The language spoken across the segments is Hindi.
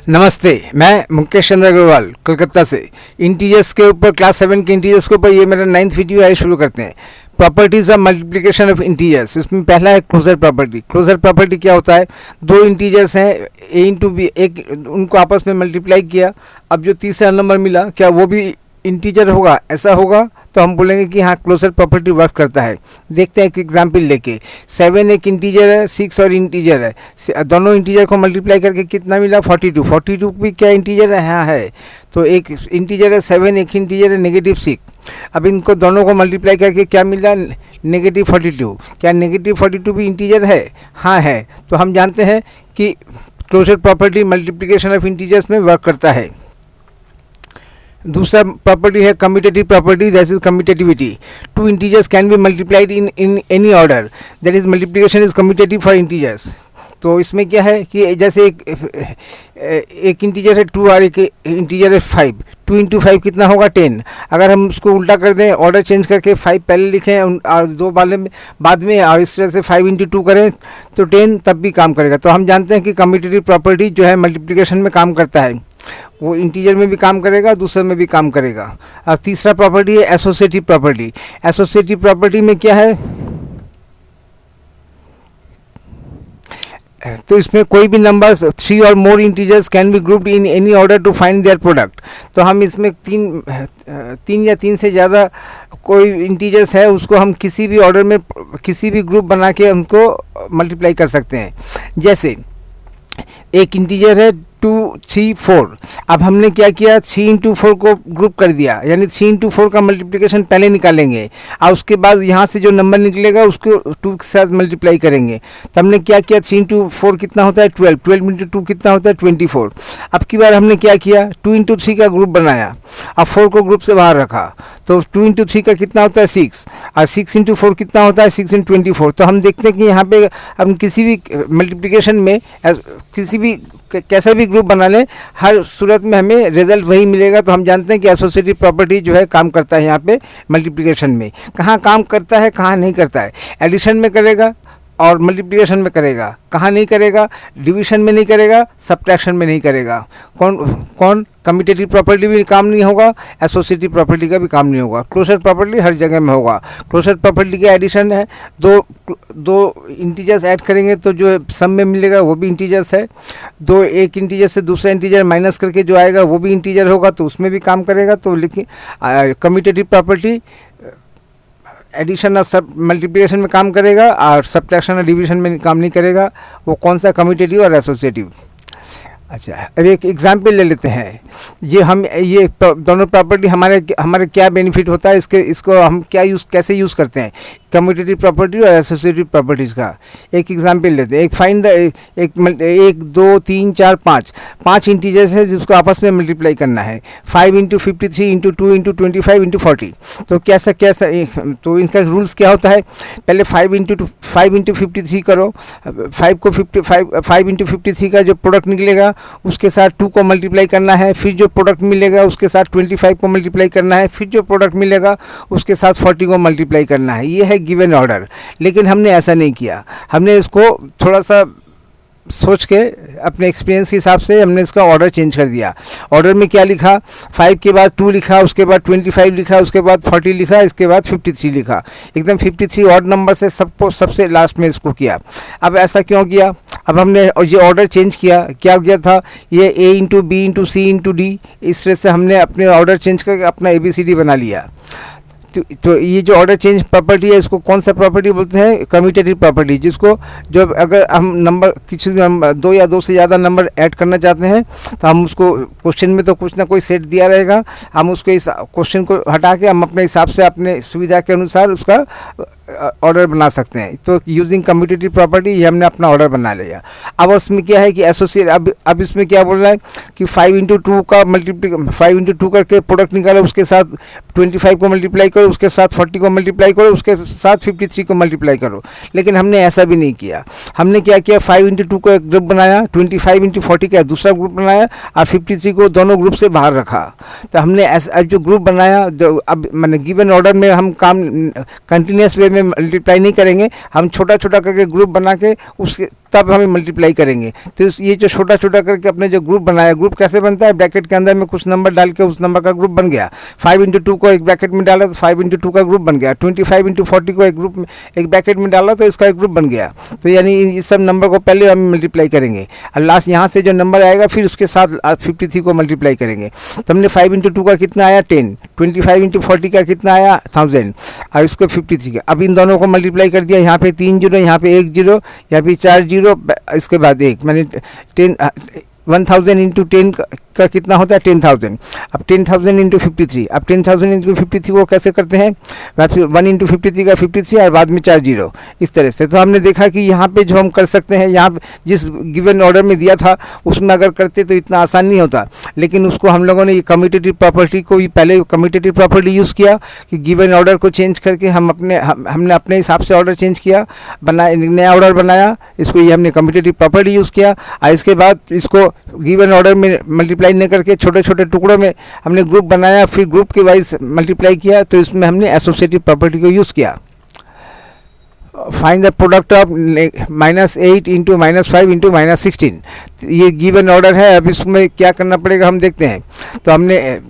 नमस्ते, मैं मुकेश चंद्र अग्रवाल कलकत्ता से। इंटीजर्स के ऊपर क्लास 7 के इंटीजर्स के ऊपर ये मेरा 9th वीडियो है। शुरू करते हैं। Properties of multiplication of integers. इसमें पहला है क्लोजर प्रॉपर्टी। क्लोजर प्रॉपर्टी क्या होता है? दो इंटीजर्स हैं a इंटू बी, एक उनको आपस में मल्टीप्लाई किया, अब जो तीसरा नंबर मिला क्या वो भी इंटीजर होगा? ऐसा होगा तो हम बोलेंगे कि हाँ क्लोजर प्रॉपर्टी वर्क करता है। देखते हैं एक एग्जांपल लेके। 7 एक इंटीजर है, 6 और इंटीजर है, दोनों इंटीजर को मल्टीप्लाई करके कितना मिला? 42। 42 भी क्या इंटीजर है? हाँ है। तो एक इंटीजर है 7, एक इंटीजर है -6। अब इनको दोनों को मल्टीप्लाई करके क्या मिला? -42। क्या -42 भी इंटीजर है? हाँ है। तो हम जानते हैं कि closure property multiplication of integers में वर्क करता है। दूसरा प्रॉपर्टी है commutative property, that is commutativity. Two integers can be multiplied in any order, that is multiplication is commutative for integers. तो इसमें क्या है कि जैसे एक इंटीजर है 2 और एक इंटीजर है 5। 2 इंटू 5 कितना होगा? 10। अगर हम उसको उल्टा कर दें, ऑर्डर चेंज करके 5 पहले लिखें और 2 बाद में, और इस तरह से 5 इंटू 2 करें तो 10, तब भी काम करेगा। तो हम जानते हैं कि कम्यूटेटिव प्रॉपर्टी जो है मल्टीप्लिकेशन में काम करता है, वो इंटीजर में भी काम करेगा, दूसरे में भी काम करेगा। और तीसरा प्रॉपर्टी है एसोसिएटिव प्रॉपर्टी। एसोसिएटिव प्रॉपर्टी में क्या है? तो इसमें कोई भी नंबर 3 और more integers can be grouped in any order to find their product. तो हम इसमें तीन या तीन से ज़्यादा कोई इंटीजर्स है उसको हम किसी भी ऑर्डर में किसी भी ग्रुप बना के उनको मल्टीप्लाई कर सकते हैं। जैसे एक इंटीजर है 2, 3, 4। अब हमने क्या किया? 3 इंटू 4 को ग्रुप कर दिया, यानी 3 इंटू 4 का मल्टीप्लिकेशन पहले निकालेंगे और उसके बाद यहाँ से जो नंबर निकलेगा उसको 2 के साथ मल्टीप्लाई करेंगे। तो हमने क्या किया? 3 इंटू 4 कितना होता है? 12। 12 इंटू 2 कितना होता है? 24। अब की बार हमने क्या किया? 2 इंटू 3 का ग्रुप बनाया और 4 को ग्रुप से बाहर रखा। तो 2 इंटू 3 का कितना होता है? 6। और 6 इंटू 4 कितना होता है? 6 इंटू 24। तो हम देखते हैं कि यहाँ पे हम किसी भी मल्टीप्लिकेशन में किसी भी कैसा भी ग्रुप बना लें, हर सूरत में हमें रिजल्ट वही मिलेगा। तो हम जानते हैं कि एसोसिएटिव प्रॉपर्टी जो है काम करता है यहाँ पे मल्टीप्लिकेशन में। कहाँ काम करता है, कहाँ नहीं करता है? एडिशन में करेगा और मल्टीप्लिकेशन में करेगा। कहाँ नहीं करेगा? डिवीजन में नहीं करेगा, सब्ट्रैक्शन में नहीं करेगा। कौन? कम्यूटेटिव प्रॉपर्टी भी काम नहीं होगा, एसोसिएटिव प्रॉपर्टी का भी काम नहीं होगा। क्लोजर प्रॉपर्टी हर जगह में होगा। क्लोजर प्रॉपर्टी का एडिशन है, दो इंटीजर्स ऐड करेंगे तो जो सम में मिलेगा वो भी इंटीजर्स है। एक इंटीजर से दूसरा इंटीजर माइनस करके जो आएगा वो भी इंटीजर होगा, तो उसमें भी काम करेगा। तो लेकिन कम्यूटेटिव प्रॉपर्टी एडिशन और सब मल्टीप्लिकेशन में काम करेगा और सब्ट्रैक्शन और डिवीजन में काम नहीं करेगा। वो कौन सा? कम्यूटेटिव और एसोसिएटिव। अच्छा, अब एक एग्जाम्पल ले लेते हैं। ये दोनों प्रॉपर्टी हमारे क्या बेनिफिट होता है, इसको हम कैसे यूज़ करते हैं, कम्यूटेटिव प्रॉपर्टी और एसोसिएटिव प्रॉपर्टीज़ का। एक एग्जाम्पल लेते हैं। एक फाइंड द 1, 2, 3, 4, 5 इंटीजर्स है जिसको आपस में मल्टीप्लाई करना है। 5 इंटू 53 इंटू 2 इंटू 25 इंटू 40। तो कैसा तो इनका रूल्स क्या होता है? पहले 5 इंटू 53 करो। 5 इंटू 53 का जो प्रोडक्ट निकलेगा उसके साथ 2 को मल्टीप्लाई करना है, फिर जो प्रोडक्ट मिलेगा उसके साथ 25 को मल्टीप्लाई करना है, फिर जो प्रोडक्ट मिलेगा उसके साथ 40 को मल्टीप्लाई करना है। ये है गिवन ऑर्डर। लेकिन हमने ऐसा नहीं किया। हमने इसको थोड़ा सा सोच के अपने एक्सपीरियंस के हिसाब से हमने इसका ऑर्डर चेंज कर दिया। ऑर्डर में क्या लिखा? 5 के बाद 2 लिखा, उसके बाद 25 लिखा, उसके बाद 40 लिखा, इसके बाद 53 लिखा। एकदम 53 ऑड नंबर से सबको सबसे लास्ट में इसको किया। अब ऐसा क्यों किया? अब हमने ये ऑर्डर चेंज किया। क्या किया था? ये A into B into C into D, इस तरह से हमने अपने ऑर्डर चेंज करके अपना ABCD बना लिया। तो ये जो ऑर्डर चेंज प्रॉपर्टी है इसको कौन सा प्रॉपर्टी बोलते हैं? Commutative property. जिसको जो अगर हम नंबर किसी 2 या 2 से ज़्यादा नंबर ऐड करना चाहते हैं तो हम उसको क्वेश्चन में तो कुछ ना कोई सेट दिया रहेगा, हम उसको इस क्वेश्चन को हटा के हम अपने हिसाब से अपने सुविधा के अनुसार उसका ऑर्डर बना सकते हैं। तो यूजिंग कम्यूटेटिव प्रॉपर्टी ये हमने अपना ऑर्डर बना लिया। अब उसमें क्या है कि एसोसिएट अब इसमें क्या बोल रहा है कि 5 इंटू 2 का 5 इंटू 2 करके प्रोडक्ट निकालो, उसके साथ 25 को मल्टीप्लाई करो, उसके साथ 40 को मल्टीप्लाई करो, उसके साथ 53 को मल्टीप्लाई करो। लेकिन हमने ऐसा भी नहीं किया। हमने क्या किया? 5 इंटू 2 को एक ग्रुप बनाया, 25 इंटू 40 का दूसरा ग्रुप बनाया और 53 को दोनों ग्रुप से बाहर रखा। तो हमने ऐसा जो ग्रुप बनाया, जो अब मैंने गिवन ऑर्डर में हम काम कंटिन्यूस वे में मल्टीप्लाई नहीं करेंगे, हम छोटा छोटा करके ग्रुप बना के उसके तब हमें मल्टीप्लाई करेंगे। तो ये जो छोटा छोटा करके अपने जो ग्रुप बनाया, ग्रुप कैसे बनता है, ब्रैकेट के अंदर में कुछ नंबर डाल के उस नंबर का ग्रुप बन गया। 5 इंटू 2 को एक ब्रैकेट में डाला तो 5 इंटू 2 का ग्रुप बन गया। 25 इंटू 40 को एक ग्रुप में एक ब्रैकेट में डाला तो इसका एक ग्रुप बन गया। तो यानी इस सब नंबर को पहले हम मल्टीप्लाई करेंगे और लास्ट यहाँ से जो नंबर आएगा फिर उसके साथ 53 को मल्टीप्लाई करेंगे। तो हमने 5 इंटू 2 का कितना आया 10, 25 इंटू 40 का कितना आया 1000 और इसको 53 का। अब इन दोनों को मल्टीप्लाई कर दिया, यहाँ पे 3 जीरो, यहाँ पे 1 जीरो, यहाँ पे 4 जीरो, इसके बाद 1, मैंने 1000 इंटू 10 का कितना होता है 10,000। अब 10,000 इंटू 53, अब 10,000 इंटू 53 को कैसे करते हैं, 1 इंटू 53 का 53 और बाद में 4 जीरो, इस तरह से। तो हमने देखा कि यहाँ पे जो हम कर सकते हैं, यहाँ जिस गिवन ऑर्डर में दिया था उसमें अगर करते तो इतना आसान नहीं होता, लेकिन उसको हम लोगों ने ये कम्यूटेटिव प्रॉपर्टी को भी पहले कम्यूटेटिव प्रॉपर्टी यूज़ किया कि गिवन ऑर्डर को चेंज करके हमने अपने हिसाब से ऑर्डर चेंज किया, नया ऑर्डर बनाया, इसको ये हमने कम्यूटेटिव प्रॉपर्टी यूज़ किया और इसके बाद इसको गिवन ऑर्डर में मल्टीप्लाई न करके छोटे छोटे टुकड़ों में हमने ग्रुप बनाया, फिर ग्रुप के वाइज मल्टीप्लाई किया। तो इसमें हमने एसोसिएटिव प्रॉपर्टी को यूज़ किया। Find the product of -8 into -5 into -16, ये गिवन ऑर्डर है। अब इसमें क्या करना पड़ेगा हम देखते हैं। तो हमने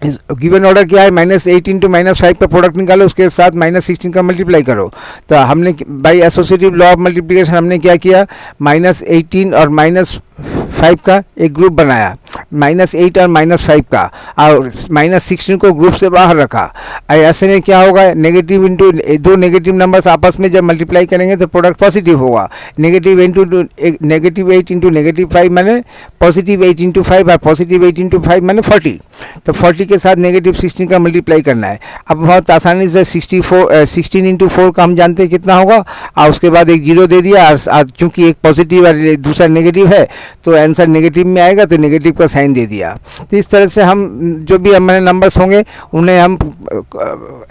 गिवन ऑर्डर क्या है, -8 इंटू -5 का प्रोडक्ट निकालो, उसके साथ -16 का मल्टीप्लाई करो। तो हमने by associative law of multiplication हमने क्या किया, -18 और -5 का एक ग्रुप बनाया, -8 और -5 का, और -16 को ग्रुप से बाहर रखा। ऐसे में क्या होगा, नेगेटिव इंटू दो नेगेटिव नंबर्स आपस में जब मल्टीप्लाई करेंगे तो प्रोडक्ट पॉजिटिव होगा। -8 इंटू -5 मैंने +8 इंटू 5 और +8 इंटू 5 मैंने 40। तो 40 के साथ -16 का मल्टीप्लाई करना है। अब बहुत आसानी से 16 इंटू 4 का हम जानते हैं कितना होगा, और उसके बाद एक जीरो दे दिया, और चूँकि एक पॉजिटिव और दूसरा नेगेटिव है तो आंसर नेगेटिव में आएगा, तो नेगेटिव का साइन दे दिया। तो इस तरह से हम जो भी हमारे नंबर्स होंगे उन्हें हम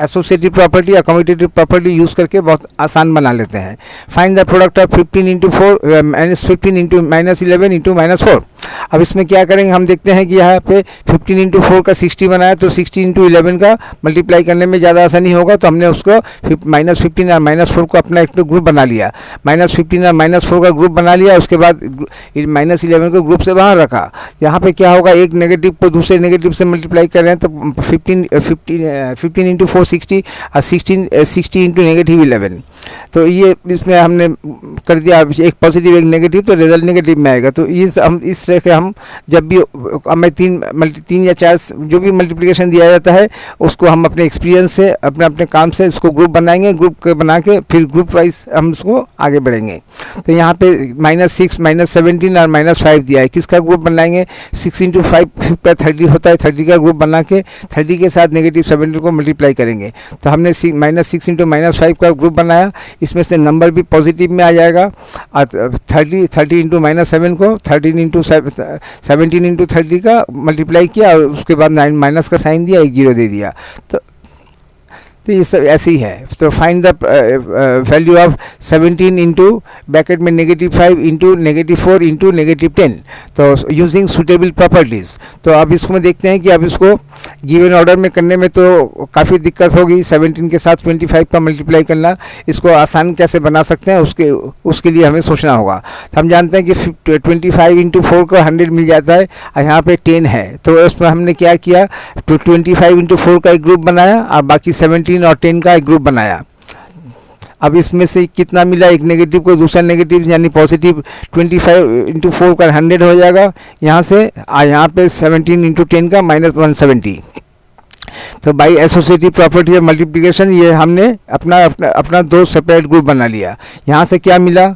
एसोसिएटिव प्रॉपर्टी या कम्यूटेटिव प्रॉपर्टी यूज़ करके बहुत आसान बना लेते हैं। Find the product of 15 into 4 -15 into -11 into -4। अब इसमें क्या करेंगे, हम देखते हैं कि यहाँ पे 15 इंटू 4 का 60 बनाया, तो 60 इंटू 11 का मल्टीप्लाई करने में ज़्यादा आसानी होगा। तो हमने उसको -15 और -4 को अपना एक ग्रुप बना लिया, -15 और -4 का ग्रुप बना लिया, उसके बाद -11 को ग्रुप से बाहर रखा। यहाँ पे क्या होगा, एक नेगेटिव को दूसरे नेगेटिव से मल्टीप्लाई कर रहे हैं, तो 15 इंटू 4 60 और 60 इंटू -11। तो ये इसमें हमने कर दिया, एक पॉजिटिव एक नेगेटिव, तो रिजल्ट नेगेटिव में आएगा। तो हम इस तरह के हम जब भी हमें 3 या 4 जो भी मल्टीप्लिकेशन दिया जाता है उसको हम अपने एक्सपीरियंस से अपने काम से इसको ग्रुप बनाएंगे, ग्रुप बना के फिर ग्रुप वाइज हम उसको आगे बढ़ेंगे। तो यहाँ पे -6 -17 और -5 दिया है, किसका ग्रुप बनाएंगे, 6 इंटू 5 का 30 होता है, 30 का ग्रुप बना के 30 के साथ -17 को मल्टीप्लाई करेंगे। तो हमने -6 इंटू -5 का ग्रुप बनाया, इसमें से नंबर भी पॉजिटिव में आ जाएगा। और 30 इंटू -7 को 17 इंटू 30 का मल्टीप्लाई किया, और उसके बाद माइनस का साइन दिया, एक जीरो दे दिया। तो ये सब ऐसे ही है। तो find the value of 17 into bracket में -5 इंटू -4 इंटू -10, तो यूजिंग सुटेबल प्रॉपर्टीज़। तो अब इसमें देखते हैं कि अब इसको गिवन ऑर्डर में करने में तो काफ़ी दिक्कत होगी, 17 के साथ 25 का मल्टीप्लाई करना, इसको आसान कैसे बना सकते हैं उसके लिए हमें सोचना होगा। तो हम जानते हैं कि 25 इंटू 4 को 100 मिल जाता है, और यहाँ पे 10 है, तो उसमें हमने क्या किया, 25 इंटू 4 का एक ग्रुप बनाया और बाकी 17 और 10 का एक ग्रुप बनाया। अब इसमें से कितना मिला, एक नेगेटिव को दूसरा नेगेटिव यानी पॉजिटिव 25 इंटू 4 का 100 हो जाएगा यहाँ से, और यहाँ पे 17 इंटू 10 का -170। तो by associative property of multiplication ये हमने अपना दो सेपरेट ग्रुप बना लिया। यहाँ से क्या मिला,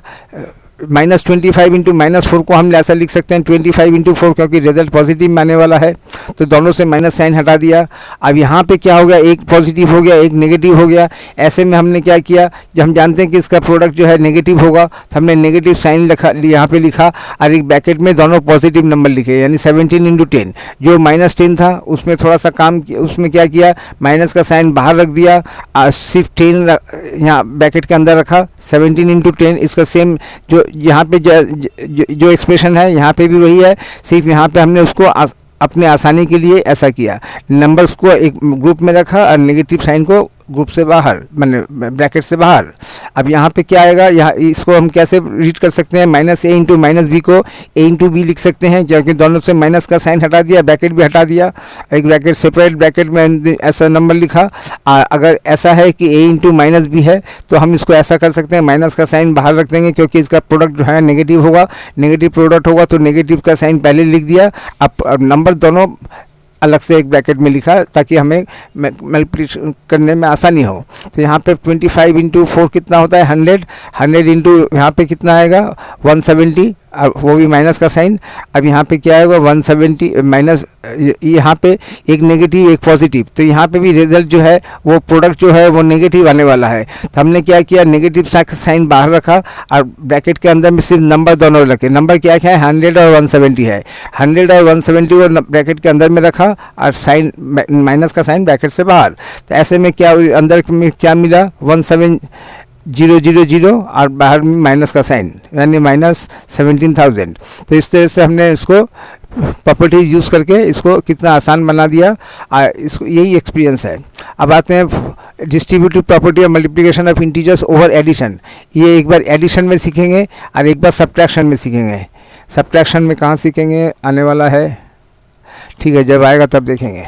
-25 इंटू -4 को हम ऐसा लिख सकते हैं 25 इंटू 4, क्योंकि रिजल्ट पॉजिटिव में आने वाला है, तो दोनों से माइनस साइन हटा दिया। अब यहाँ पे क्या हो गया, एक पॉजिटिव हो गया, एक नेगेटिव हो गया। ऐसे में हमने क्या किया, जब हम जानते हैं कि इसका प्रोडक्ट जो है नेगेटिव होगा, तो हमने नेगेटिव साइन यहाँ पे लिखा, और एक ब्रैकेट में दोनों पॉजिटिव नंबर लिखे, यानी 17 इंटू 10। जो -10 था उसमें थोड़ा सा काम, उसमें क्या किया, माइनस का साइन बाहर रख दिया, सिर्फ 10 यहाँ ब्रैकेट के अंदर रखा, 17 इंटू 10। इसका सेम जो यहाँ पे जो एक्सप्रेशन है यहाँ पे भी वही है, सिर्फ यहाँ पे हमने उसको अपने आसानी के लिए ऐसा किया, नंबर्स को एक ग्रुप में रखा और नेगेटिव साइन को ग्रुप से बाहर, मैंने ब्रैकेट से बाहर। अब यहाँ पे क्या आएगा, यहाँ इसको हम कैसे रीड कर सकते हैं, माइनस ए इंटू माइनस बी को ए इंटू बी लिख सकते हैं, क्योंकि दोनों से माइनस का साइन हटा दिया, ब्रैकेट भी हटा दिया, एक ब्रैकेट सेपरेट ब्रैकेट में ऐसा नंबर लिखा। अगर ऐसा है कि ए इंटू माइनस बी है तो हम इसको ऐसा कर सकते हैं, माइनस का साइन बाहर रख देंगे, क्योंकि इसका प्रोडक्ट जो है नेगेटिव होगा, नेगेटिव प्रोडक्ट होगा तो नेगेटिव का साइन पहले लिख दिया। अब नंबर दोनों अलग से एक ब्रैकेट में लिखा ताकि हमें मल्टीप्लिकेशन करने में आसानी हो। तो यहाँ पे 25 इंटू 4 कितना होता है 100, 100 इंटू यहाँ पे कितना आएगा 170, अब वो भी माइनस का साइन। अब यहाँ पे क्या आएगा 170 माइनस, यहाँ पे एक नेगेटिव एक पॉजिटिव, तो यहाँ पे भी रिजल्ट जो है वो प्रोडक्ट जो है वो नेगेटिव आने वाला है। तो हमने क्या किया, नेगेटिव साइन बाहर रखा और ब्रैकेट के अंदर में सिर्फ नंबर दोनों रखे। नंबर क्या है 100 और 170 है, 100 और 170 और ब्रैकेट के अंदर में रखा और साइन माइनस का साइन ब्रैकेट से बाहर। तो ऐसे में क्या अंदर में क्या मिला 17000 और बाहर में माइनस का साइन, यानी माइनस 17,000। तो इस तरह से हमने इसको प्रॉपर्टीज यूज़ करके इसको कितना आसान बना दिया। इसको यही एक्सपीरियंस है। अब आते हैं distributive property of multiplication of integers over addition. ये एक बार एडिशन में सीखेंगे और एक बार सब्ट्रैक्शन में सीखेंगे। सब्ट्रैक्शन में कहाँ सीखेंगे, आने वाला है, ठीक है, जब आएगा तब देखेंगे,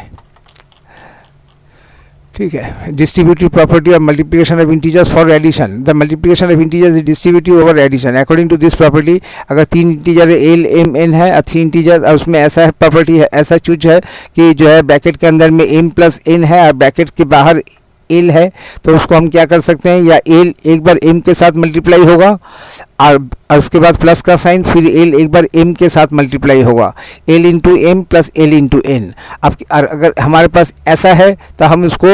ठीक है। Distributive property of multiplication of integers for addition. The multiplication of integers is distributive over addition according to this property. अगर 3 इंटीजर एल एम एन है और 3 इंटीजर, उसमें ऐसा प्रॉपर्टी है, ऐसा चूज है कि जो है ब्रैकेट के अंदर में एम प्लस एन है और ब्रैकेट के बाहर एल है, तो उसको हम क्या कर सकते हैं, या एल एक बार एम के साथ मल्टीप्लाई होगा और उसके बाद प्लस का साइन, फिर एल एक बार एम के साथ मल्टीप्लाई होगा, L into M plus L into N. अब अगर हमारे पास ऐसा है तो हम उसको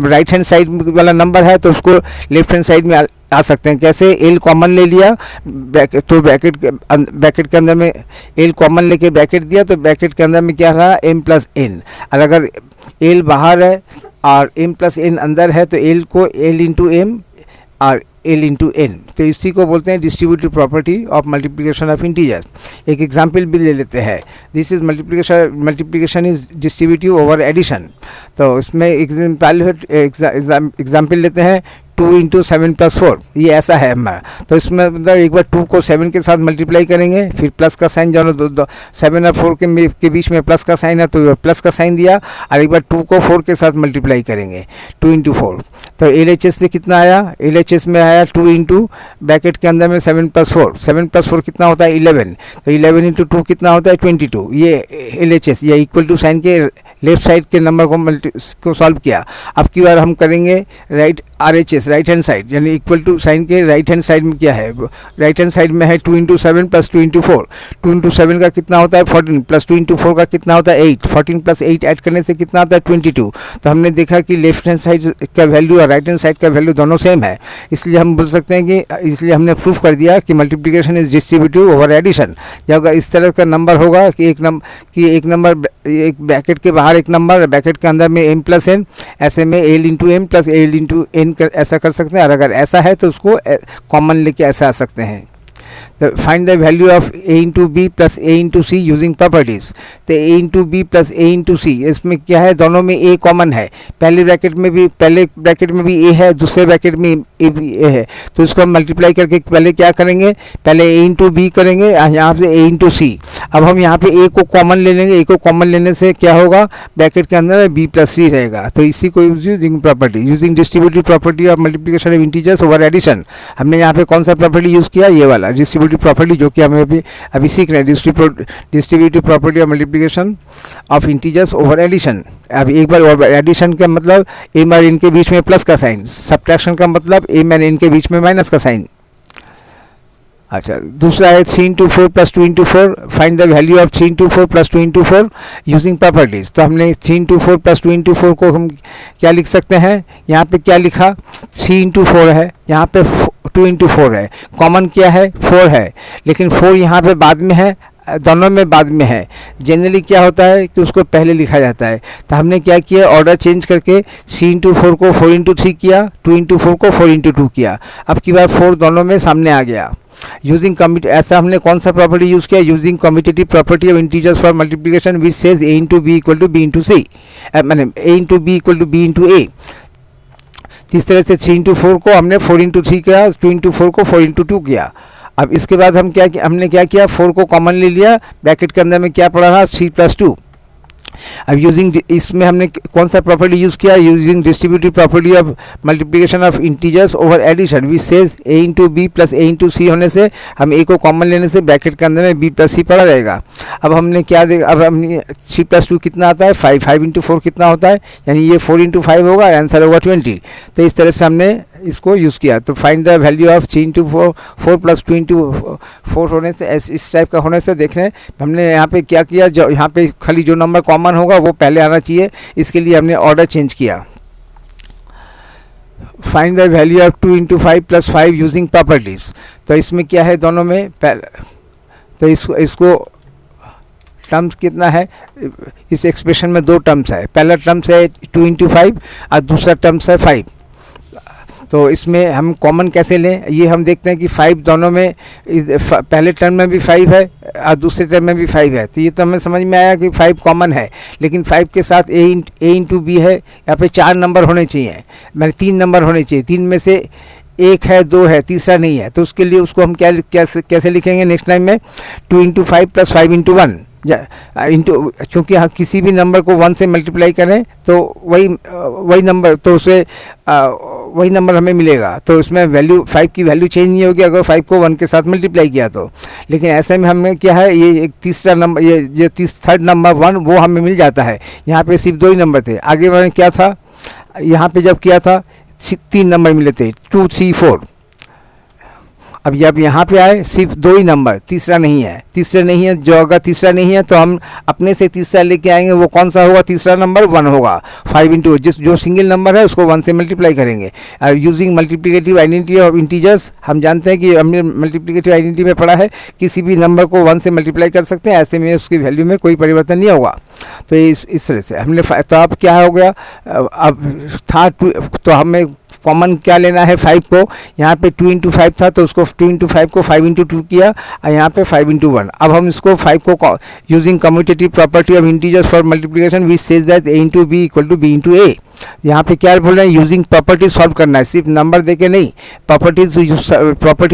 राइट हैंड साइड वाला नंबर है तो उसको लेफ्ट हैंड साइड में आ सकते हैं। कैसे, एल कॉमन ले लिया तो ब्रैकेट के अंदर में एल कॉमन लेके ब्रैकेट दिया तो ब्रैकेट के अंदर में क्या रहा एम प्लस एन। और अगर एल बाहर है और एम प्लस एन अंदर है तो एल को एल इंटू एम और एल इंटू एन। तो इसी को बोलते हैं distributive property of multiplication of integers. एक एग्जाम्पल भी ले लेते हैं, this is multiplication is distributive over addition. तो इसमें एग्जाम्पल लेते हैं 2 इंटू 7 प्लस 4, ये ऐसा है हमारा। तो इसमें मतलब एक बार 2 को 7 के साथ मल्टीप्लाई करेंगे, फिर प्लस का साइन, जो 7 और 4 के बीच में प्लस का साइन है तो प्लस का साइन दिया, और एक बार 2 को 4 के साथ मल्टीप्लाई करेंगे 2 इंटू 4। तो LHS से कितना आया, LHS में आया 2 इंटू ब्रैकेट के अंदर में 7 प्लस 4, 7 प्लस 4 कितना होता है 11, तो 11 इंटू 2 कितना होता है 22। ये LHS या इक्वल टू साइन के लेफ्ट साइड के नंबर को सॉल्व किया। अब की बार हम करेंगे RHS, राइट हैंड साइड, यानी इक्वल टू साइन के राइट हैंड साइड में क्या है, राइट हैंड साइड में है 2 इंटू 7 प्लस 2 इंटू 4। 2 इंटू 7 का कितना होता है 14 प्लस 2 इंटू 4 का कितना होता है 8, 14 प्लस 8 ऐड करने से कितना होता है 22। तो हमने देखा कि लेफ्ट हैंड साइड का वैल्यू और राइट हैंड साइड का वैल्यू दोनों सेम है, इसलिए हम बोल सकते हैं कि, इसलिए हमने प्रूफ कर दिया कि multiplication is distributive over addition. या अगर इस तरह का नंबर होगा कि एक नंबर एक ब्रैकेट के बाहर एक नंबर, ब्रैकेट के अंदर में m प्लस n, ऐसे में L into M plus L into N ऐसा कर सकते हैं। और अगर ऐसा है तो उसको कॉमन लेके ऐसा आ सकते हैं। Find the value of a into B plus a into C using properties. तो a into B plus a into C, इसमें क्या है, दोनों में a कॉमन है। पहले ब्रैकेट में भी a है, दूसरे ब्रैकेट में a भी a है, तो इसको हम मल्टीप्लाई करके पहले क्या करेंगे, पहले a इंटू बी करेंगे, यहाँ से a इंटू सी। अब हम यहाँ पे a को कॉमन ले लेंगे, a को कॉमन लेने से क्या होगा, ब्रैकेट के अंदर b प्लस सी रहेगा। तो इसी को using property, using distributive property of multiplication of integers over addition. हमने यहाँ पे कौन सा प्रॉपर्टी यूज़ किया, ये वाला डिस्ट्रीब्यूटिव प्रॉपर्टी, जो कि हमें अभी सीख रहे हैं, distributive property of multiplication of integers over addition. अब एक बार एडिशन का मतलब m और n के बीच में प्लस का साइन, सब्ट्रैक्शन का मतलब m और n के बीच में माइनस का साइन। अच्छा, दूसरा है 3 into 4 plus 2 into 4, find the value of 3 into 4 plus 2 into 4 using properties. तो हमने 3 इंटू 4 प्लस 2 इंटू 4 को हम क्या लिख सकते हैं, यहाँ पे क्या लिखा 3 इंटू 4 है, यहाँ पे 2 इंटू 4 है, कॉमन क्या है 4 है, लेकिन 4 यहाँ पे बाद में है, दोनों में बाद में है। जनरली क्या होता है कि उसको पहले लिखा जाता है, तो हमने क्या किया, ऑर्डर चेंज करके 3 इंटू 4 को 4 इंटू 3 किया, 2 इंटू 4 को 4 इंटू 2 किया। अब की बार 4 दोनों में सामने आ गया। यूजिंग ऐसा हमने कौन सा प्रॉपर्टी यूज़ किया, using commutative property of integers for multiplication which says a into B equal to B into C, मैंने a into B equal to B into A. तो इस तरह से 3 इंटू 4 को हमने 4 इंटू 3 किया, 2 इंटू 4 को 4 इंटू 2 किया। अब इसके बाद हमने क्या किया, 4 को कॉमन ले लिया, ब्रैकेट के अंदर में क्या पड़ा था 3 + 2। अब यूजिंग इसमें हमने कौन सा प्रॉपर्टी यूज़ किया, using distributive property of multiplication of integers over addition which says a into B plus a into C होने से हम a को कॉमन लेने से ब्रैकेट के अंदर में b प्लस सी पड़ा रहेगा। अब हमने क्या देखा, अब हमने 3 + 2 कितना आता है 5, 5 इंटू 4 कितना होता है, यानी ये 4 इंटू 5 होगा, आंसर होगा 20। तो इस तरह से हमने इसको यूज़ किया। तो find the value of 3 into 4 plus 2 into 4 होने से इस टाइप का होने से देख रहे हैं हमने यहाँ पे क्या किया, जो यहाँ पे खाली जो नंबर कॉमन होगा वो पहले आना चाहिए, इसके लिए हमने ऑर्डर चेंज किया। Find the value of 2 into 5 plus 5 using properties. तो इसमें क्या है दोनों में तो इसको टर्म्स कितना है, इस एक्सप्रेशन में 2 टर्म्स है, पहला टर्म्स है 2 इंटू 5 और दूसरा टर्म्स है 5। तो इसमें हम कॉमन कैसे लें, ये हम देखते हैं कि 5 दोनों में, पहले टर्म में भी 5 है और दूसरे टर्म में भी 5 है। तो ये तो हमें समझ में आया कि 5 कॉमन है, लेकिन 5 के साथ a इंटू बी है, यहाँ पे 4 नंबर होने चाहिए, मैंने 3 नंबर होने चाहिए, 3 में से 1 है, 2 है, तीसरा नहीं है। तो उसके लिए उसको हम कैसे लिखेंगे नेक्स्ट टाइम में, 2 इंटू 5 प्लस 5 इंटू 1 इंटू, क्योंकि हम किसी भी नंबर को 1 से मल्टीप्लाई करें तो वही नंबर, तो उसे वही नंबर हमें मिलेगा। तो इसमें वैल्यू 5 की वैल्यू चेंज नहीं होगी अगर 5 को 1 के साथ मल्टीप्लाई किया तो। लेकिन ऐसे में हमें क्या है, ये एक तीसरा नंबर, ये जो थर्ड नंबर 1 वो हमें मिल जाता है। यहाँ पे सिर्फ 2 ही नंबर थे, आगे मैंने क्या था, यहाँ पे जब किया था 3 नंबर मिले थे, 2, 3, 4। अब जब यहाँ पे आए सिर्फ 2 ही नंबर, तीसरा नहीं है, जो अगर तीसरा नहीं है तो हम अपने से तीसरा लेके आएंगे, वो कौन सा होगा, तीसरा नंबर 1 होगा। 5 इंटू जो सिंगल नंबर है उसको 1 से मल्टीप्लाई करेंगे। Using multiplicative identity of integers, हम जानते हैं कि हमने मल्टीप्लिकेटिव आइडेंटिटी में पढ़ा है किसी भी नंबर को 1 से मल्टीप्लाई कर सकते हैं, ऐसे में उसकी वैल्यू में कोई परिवर्तन नहीं होगा। तो इस तरह से हमने, तो अब क्या हो गया, अब था 2, तो हमें कॉमन क्या लेना है 5 को, यहाँ पे 2 इंटू 5 था तो उसको 2 इंटू 5 को 5 इंटू 2 किया और यहाँ पे 5 इंटू 1। अब हम इसको 5 को using commutative property of integers for multiplication which says that a into B equal to b into a। यहाँ पे क्या बोल रहे हैं, यूजिंग प्रॉपर्टीज सॉल्व करना है, सिर्फ नंबर देके नहीं, प्रॉपर्टीज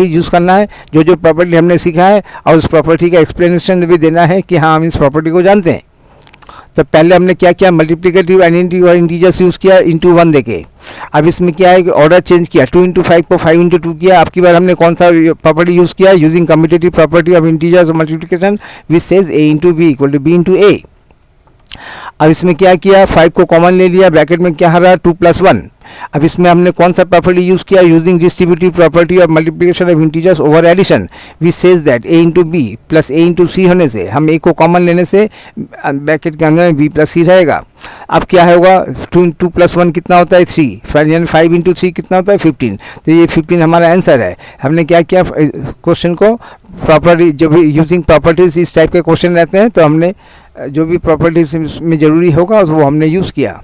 यूज़ करना है, जो प्रॉपर्टी हमने सीखा है, और उस प्रॉपर्टी का एक्सप्लेनेशन भी देना है कि हाँ हम इस प्रॉपर्टी को जानते हैं। तो पहले हमने क्या किया, मल्टीप्लिकेटिव आइडेंटिटी और इंटीजर्स यूज़ किया इंटू 1 देके। अब इसमें क्या है कि ऑर्डर चेंज किया, 2 इंटू 5 को 5 इंटू 2 किया। अब की बार हमने कौन सा प्रॉपर्टी यूज़ किया, using commutative property of integers multiplication which says a into B equal to b into a। अब इसमें क्या किया, 5 को कॉमन ले लिया, ब्रैकेट में क्या आ रहा है 2 + 1। अब इसमें हमने कौन सा प्रॉपर्टी यूज़ किया, using distributive property of multiplication of integers over addition which says that a into B plus a into C होने से हम a को कॉमन लेने से ब्रैकेट के अंदर में b प्लस सी रहेगा। अब क्या होगा, 2 + 1 कितना होता है 3, यानी 5 इंटू 3 कितना होता है 15। तो ये 15 हमारा आंसर है। हमने क्या किया, क्वेश्चन को प्रॉपर्टी, जो भी यूजिंग प्रॉपर्टीज इस टाइप के क्वेश्चन रहते हैं तो हमने जो भी प्रॉपर्टीज में ज़रूरी होगा वो हमने यूज़ किया।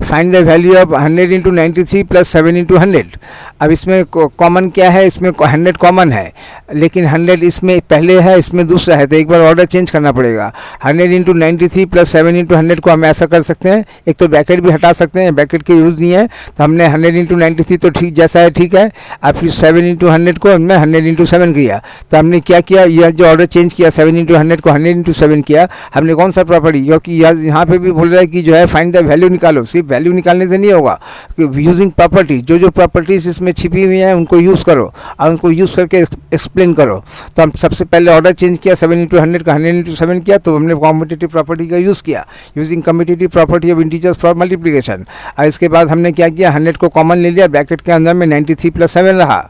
Find the value of 100 into 93 plus 7 into 100। अब इसमें कॉमन क्या है, इसमें 100 कॉमन है, लेकिन 100 इसमें पहले है, इसमें दूसरा है, तो एक बार ऑर्डर चेंज करना पड़ेगा। 100 इंटू 93 प्लस 7 इंटू 100 को हम ऐसा कर सकते हैं, एक तो ब्रैकेट भी हटा सकते हैं, ब्रैकेट के यूज़ नहीं है, तो हमने 100 इंटू 93 तो ठीक जैसा है ठीक है। अब फिर 7 इंटू 100 को हमने 100 इंटू 7 किया। तो हमने क्या किया, यह जो ऑर्डर चेंज किया 7 इंटू 100 को 100 इंटू 7 किया, हमने कौन सा प्रॉपर्टी, क्योंकि यहाँ पे भी बोल रहा है कि जो है फाइंड द वैल्यू निकालो, सिर्फ वैल्यू निकालने से नहीं होगा, यूजिंग प्रॉपर्टी, जो प्रॉपर्टीज इसमें छिपी हुई हैं उनको यूज़ करो और उनको यूज़ करके एक्सप्लेन करो। तो हम सबसे पहले ऑर्डर चेंज किया, 7 इंटू 100 का 100 इंटू 7 किया, तो हमने कम्यूटेटिव प्रॉपर्टी का यूज़ किया, using commutative property of integers for multiplication. और इसके बाद हमने क्या किया, 100 को कॉमन ले लिया, ब्रैकेट के अंदर में 93 प्लस 7 रहा।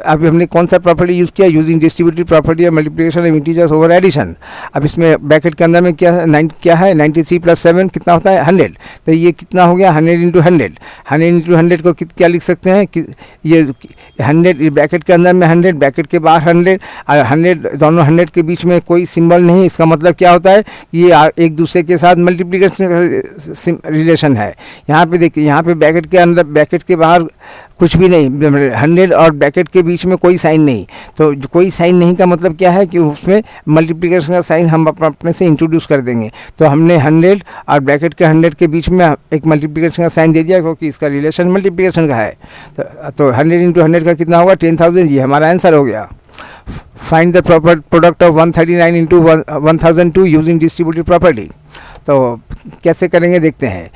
अभी हमने कौन सा प्रॉपर्टी यूज़ किया, using distributive property of multiplication of integers over addition. अब इसमें ब्रैकेट के अंदर में क्या है 93 प्लस 7 कितना होता है 100। तो ये कितना हो गया 100 इंटू 100। 100 इंटू 100 को क्या लिख सकते हैं कि ये 100 ब्रैकेट के अंदर में 100, ब्रैकेट के बाहर 100, और 100 दोनों 100 के बीच में कोई सिंबल नहीं। इसका मतलब क्या होता है कि ये एक दूसरे के साथ मल्टीप्लिकेशन रिलेशन है। यहाँ पे देखिए, यहाँ पे ब्रैकेट के अंदर, ब्रैकेट के बाहर कुछ भी नहीं, 100 और ब्रैकेट के बीच में कोई साइन नहीं। तो कोई साइन नहीं का मतलब क्या है कि उसमें मल्टीप्लिकेशन का साइन हम अपने से इंट्रोड्यूस कर देंगे। तो हमने 100 और ब्रैकेट के 100 के बीच में एक मल्टीप्लिकेशन का साइन दे दिया, क्योंकि इसका रिलेशन मल्टीप्लिकेशन का है। तो 100 इंटू 100 का कितना होगा, 10,000। ये हमारा आंसर हो गया। Find the proper product of 139 into 1002 using distributive property. तो कैसे करेंगे देखते हैं।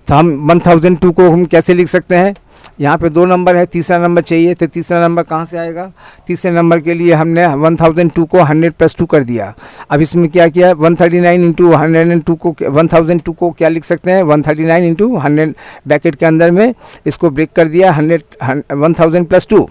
तो हम 1002 को हम कैसे लिख सकते हैं, यहाँ पे 2 नंबर है, तीसरा नंबर चाहिए। तो तीसरा नंबर कहाँ से आएगा, तीसरे नंबर के लिए हमने 1002 को 100 + 2 कर दिया। अब इसमें क्या किया, 139 इंटू 102 को 1002 को क्या लिख सकते हैं, 139 इंटू 100 ब्रैकेट के अंदर में इसको ब्रेक कर दिया 1000 + 2।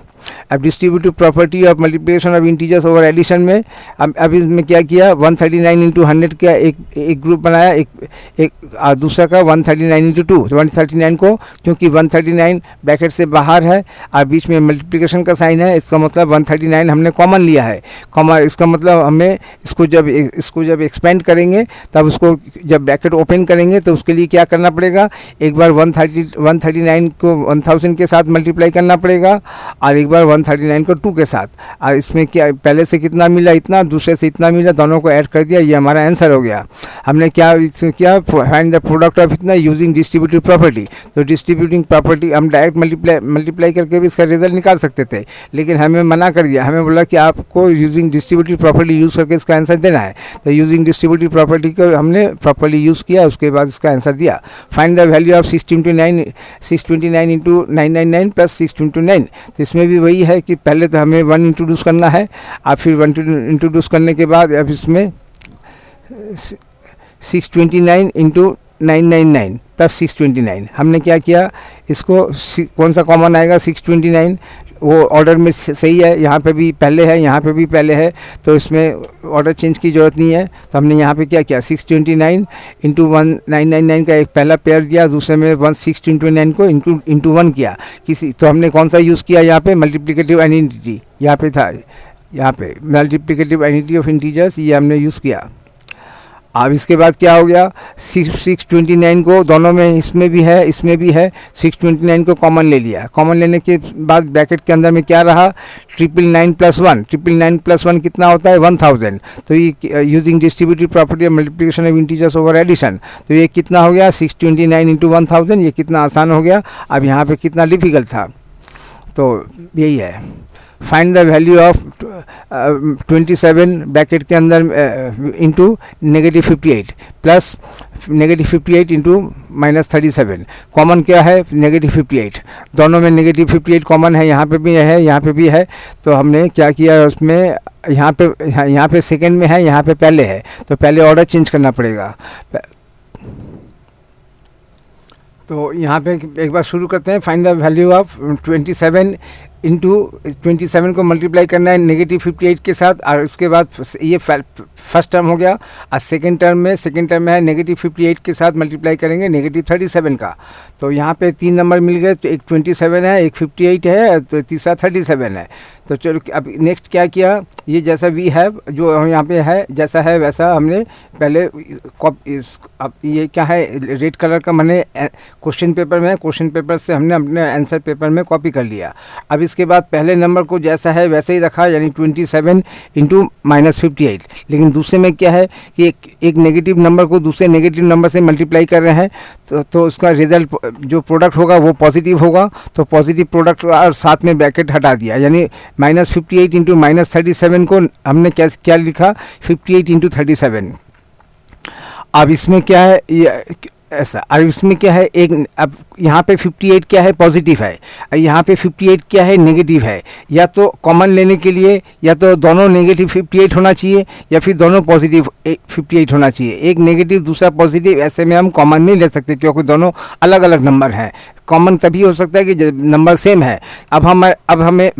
अब distributive property of multiplication of integers over addition में अब इसमें क्या किया, 139 इंटू 100 का एक ग्रुप बनाया, एक दूसरा का 139 इंटू 2। 139 को क्योंकि 139 ब्रैकेट से बाहर है और बीच में मल्टीप्लिकेशन का साइन है, इसका मतलब 139 हमने कॉमन लिया है। इसका मतलब हमें इसको जब एक्सपेंड करेंगे, तब उसको जब ब्रैकेट ओपन करेंगे तो उसके लिए क्या करना पड़ेगा, एक बार 139 को 1000 के साथ मल्टीप्लाई करना पड़ेगा और एक बार 139 को 2 के साथ। और इसमें क्या, पहले से कितना मिला इतना, दूसरे से इतना मिला, दोनों को ऐड कर दिया, ये हमारा आंसर हो गया। हमने क्या फाइंड द प्रोडक्ट ऑफ इतना यूजिंग डिस्ट्रीब्यूटिव प्रॉपर्टी। तो डिस्ट्रीब्यूटिंग प्रॉपर्टी हम डायरेक्ट मल्टीप्लाई करके भी इसका रिजल्ट निकाल सकते थे, लेकिन हमें मना कर दिया। हमें बोला कि आपको यूजिंग डिस्ट्रीब्यूटिव प्रॉपर्टी यूज़ करके इसका आंसर देना है। तो यूजिंग डिस्ट्रीब्यूटिव प्रॉपर्टी को हमने प्रॉपर्ली यूज़ किया, उसके बाद इसका आंसर दिया। Find the value of 629 into 999 + 629। तो इसमें भी वही है कि पहले तो हमें 1 इंट्रोड्यूस करना है, और फिर 1 इंट्रोड्यूस करने के बाद अब इसमें 629 इंटू 999 + 629 हमने क्या किया, इसको कौन सा कॉमन आएगा, 629। वो ऑर्डर में सही है, यहाँ पे भी पहले है, यहाँ पे भी पहले है, तो इसमें ऑर्डर चेंज की ज़रूरत नहीं है। तो हमने यहाँ पे क्या किया, 629 इंटू 999 का एक पहला पेयर दिया, दूसरे में 629 को इंटू 1 किया। तो हमने कौन सा यूज़ किया यहाँ पे, मल्टीप्लिकेटिव आइडेंटिटी। यहाँ पे था, यहाँ पे मल्टीप्लिकेटिव आइडेंटिटी ऑफ इंटीजर्स, ये हमने यूज़ किया। अब इसके बाद क्या हो गया, 629 को दोनों में, इसमें भी है इसमें भी है, 629 को कॉमन ले लिया। कॉमन लेने के बाद ब्रैकेट के अंदर में क्या रहा, 999 + 1। 999 + 1 कितना होता है, 1000। तो ये using distributive property of multiplication of integers over addition. तो ये कितना हो गया, 629 इंटू 1000। ये कितना आसान हो गया। अब यहाँ पे कितना डिफिकल्ट था, तो यही है। Find the value of 27 bracket के अंदर इंटू -58 प्लस -58 इंटू -37। कॉमन क्या है, -58। दोनों में -58 कॉमन है, यहाँ पे भी है, यहाँ पे भी है। तो हमने क्या किया, उसमें यहाँ पे सेकंड में है, यहाँ पे पहले है, तो पहले ऑर्डर चेंज करना पड़ेगा। तो यहाँ पे एक बार शुरू करते हैं। Find the value of 27 into 27 को मल्टीप्लाई करना है -58 के साथ, और उसके बाद ये फर्स्ट टर्म हो गया। और सेकंड टर्म में है -58 के साथ मल्टीप्लाई करेंगे -37 का। तो यहाँ पे 3 नंबर मिल गए, तो एक 27 है, एक 58 है, तो तीसरा 37 है। तो चलो अब नेक्स्ट क्या किया, ये जैसा वी हैव जो हम यहाँ पे है, जैसा है वैसा हमने पहले अब ये क्या है, रेड कलर का मैंने क्वेश्चन पेपर में, क्वेश्चन पेपर से हमने अपने आंसर पेपर में कॉपी कर लिया। अब इसके बाद पहले नंबर को जैसा है वैसे ही रखा, यानी 27 इंटू -58। लेकिन दूसरे में क्या है कि एक नेगेटिव नंबर को दूसरे नेगेटिव नंबर से मल्टीप्लाई कर रहे हैं, तो उसका रिजल्ट जो प्रोडक्ट होगा वो पॉजिटिव होगा। तो पॉजिटिव प्रोडक्ट और साथ में ब्रैकेट हटा दिया, यानी -58 इंटू -37 को हमने क्या लिखा, 58 इंटू 37। अब इसमें क्या है, ऐसा। और इसमें क्या है, एक अब यहाँ पे 58 क्या है, पॉजिटिव है, यहाँ पे 58 क्या है, नेगेटिव है। या तो कॉमन लेने के लिए या तो दोनों नेगेटिव 58 होना चाहिए, या फिर दोनों पॉजिटिव 58 होना चाहिए। एक नेगेटिव दूसरा पॉजिटिव, ऐसे में हम कॉमन नहीं ले सकते, क्योंकि दोनों अलग अलग नंबर हैं। कॉमन तभी हो सकता है कि जब नंबर सेम है। अब हमें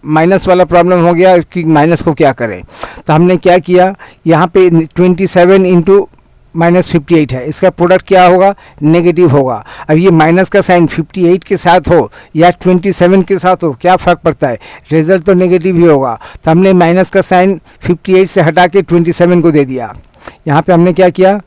माइनस वाला प्रॉब्लम हो गया कि माइनस को क्या करें। तो हमने क्या किया, यहाँ पे 27 इंटू -58 है, इसका प्रोडक्ट क्या होगा, नेगेटिव होगा। अब ये माइनस का साइन 58 के साथ हो या 27 के साथ हो, क्या फ़र्क पड़ता है, रिजल्ट तो नेगेटिव ही होगा। तो हमने माइनस का साइन 58 से हटा के 27 को दे दिया। यहाँ पे हमने क्या किया,